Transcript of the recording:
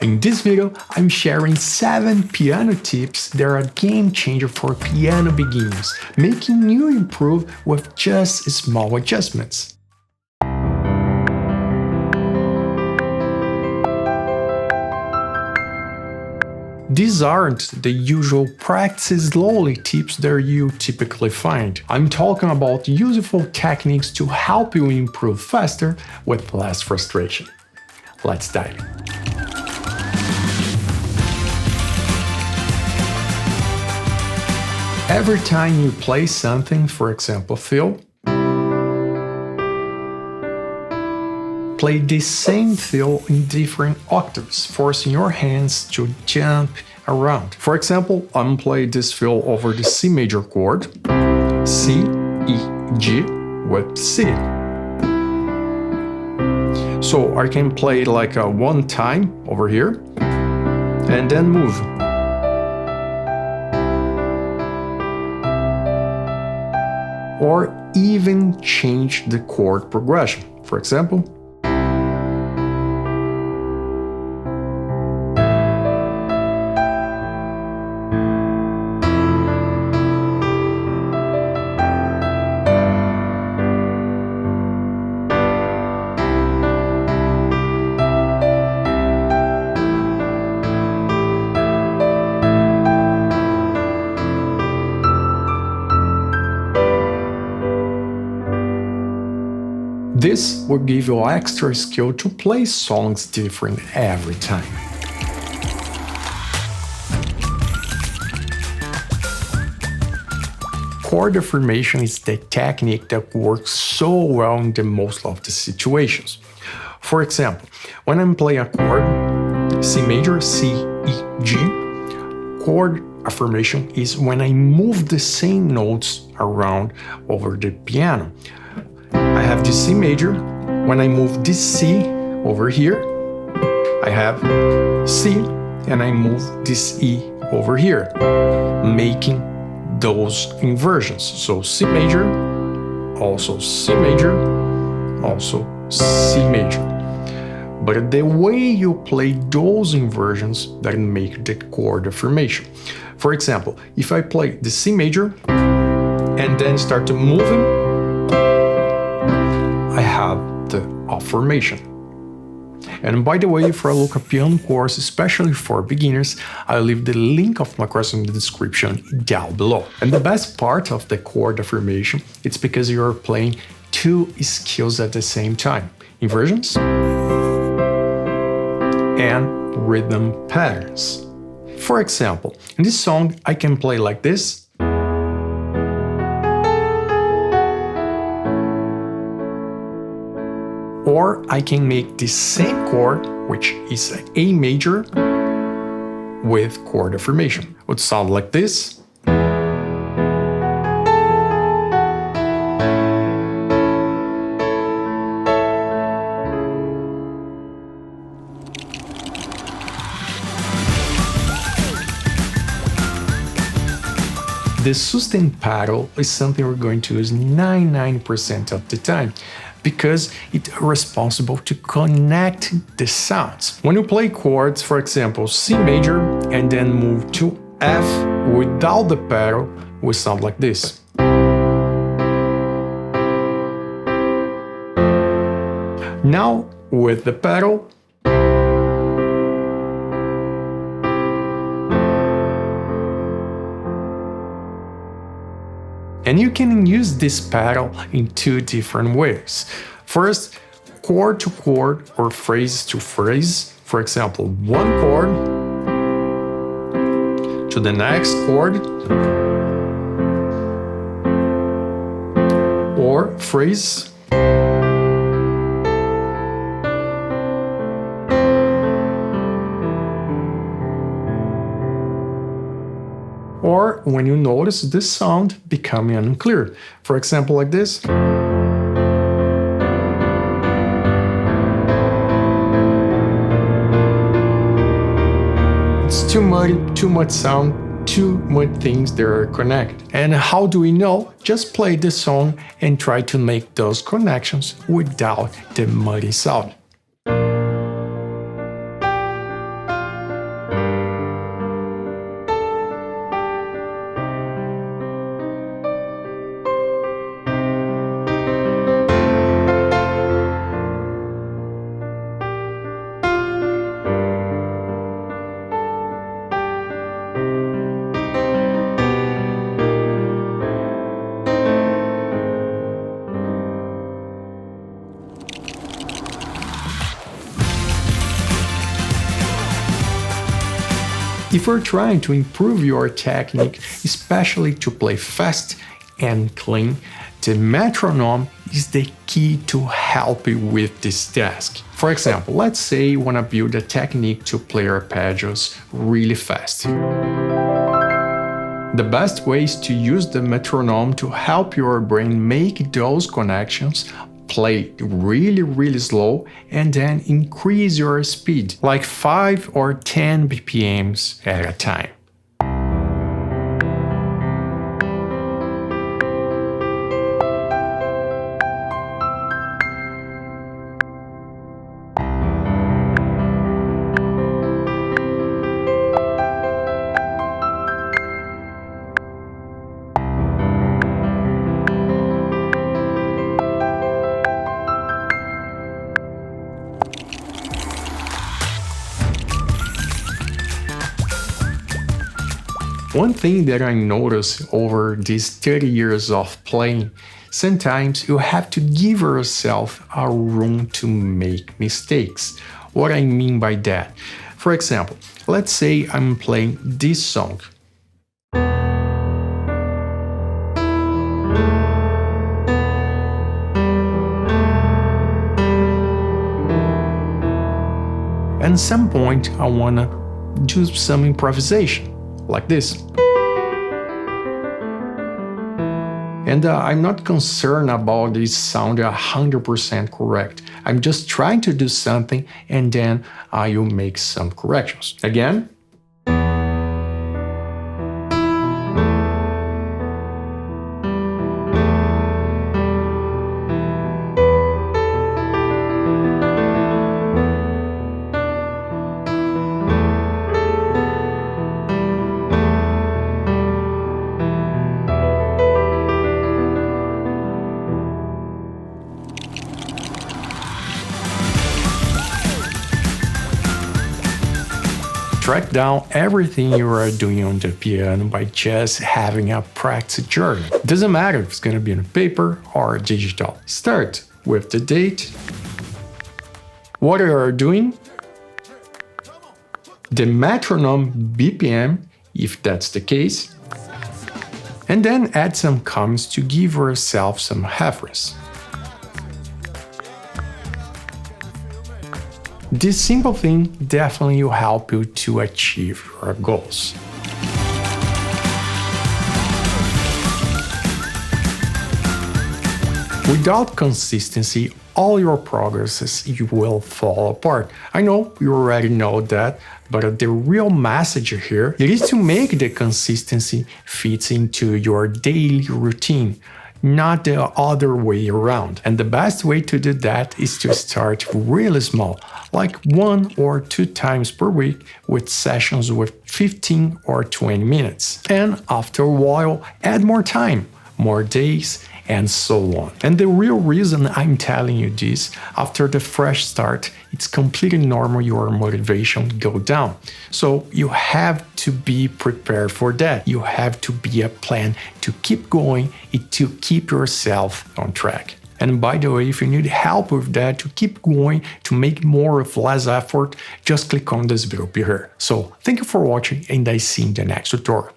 In this video, I'm sharing 7 piano tips that are a game changer for piano beginners, making you improve with just small adjustments. These aren't the usual practice slowly tips that you typically find. I'm talking about useful techniques to help you improve faster with less frustration. Let's dive in. Every time you play something, for example, fill, play the same fill in different octaves, forcing your hands to jump around. For example, I'm playing this fill over the C major chord, C, E, G with C. So I can play like a one time over here and then move. Or even change the chord progression. For example, this will give you extra skill to play songs different every time. Chord affirmation is the technique that works so well in the most of the situations. For example, when I'm playing a chord, C major, C, E, G, chord affirmation is when I move the same notes around over the piano. I have the C major. When I move this C over here, I have C, and I move this E over here, making those inversions. So C major, also C major, also C major. But the way you play those inversions that make the chord affirmation. For example, if I play the C major and then start to moving, I have the affirmation. And by the way, for a local piano course, especially for beginners, I'll leave the link of my course in the description down below. And the best part of the chord affirmation, it's because you're playing 2 skills at the same time: inversions and rhythm patterns. For example, in this song, I can play like this, or I can make the same chord, which is an A major, with chord affirmation. It would sound like this. The sustain pedal is something we're going to use 99% of the time, because it's responsible to connect the sounds. When you play chords, for example, C major, and then move to F without the pedal, will sound like this. Now, with the pedal, and you can use this pedal in 2 different ways. First, chord to chord or phrase to phrase. For example, one chord to the next chord, or phrase or when you notice this sound becoming unclear. For example, like this. It's too muddy, too much sound, too much things that are connected. And how do we know? Just play the song and try to make those connections without the muddy sound. If you're trying to improve your technique, especially to play fast and clean, the metronome is the key to help you with this task. For example, let's say you want to build a technique to play arpeggios really fast. The best way is to use the metronome to help your brain make those connections, play really slow, and then increase your speed, like 5 or 10 BPMs at a time. One thing that I noticed over these 30 years of playing, sometimes you have to give yourself a room to make mistakes. What I mean by that? For example, let's say I'm playing this song. At some point, I want to do some improvisation, like this. And I'm not concerned about this sound 100% correct. I'm just trying to do something and then you make some corrections. Again. Track down everything you are doing on the piano by just having a practice journal. Doesn't matter if it's going to be on paper or digital. Start with the date, what you are doing, the metronome BPM, if that's the case, and then add some comments to give yourself some reference. This simple thing definitely will help you to achieve your goals. Without consistency, all your progresses will fall apart. I know you already know that, but the real message here is to make the consistency fit into your daily routine, not the other way around. And the best way to do that is to start really small, like 1 or 2 times per week with sessions with 15 or 20 minutes. And after a while, add more time, more days, and so on. And the real reason I'm telling you this, after the fresh start, it's completely normal your motivation go down. So you have to be prepared for that. You have to be a plan to keep going and to keep yourself on track. And by the way, if you need help with that, to keep going, to make more with less effort, just click on this video here. So thank you for watching and I see you in the next tutorial.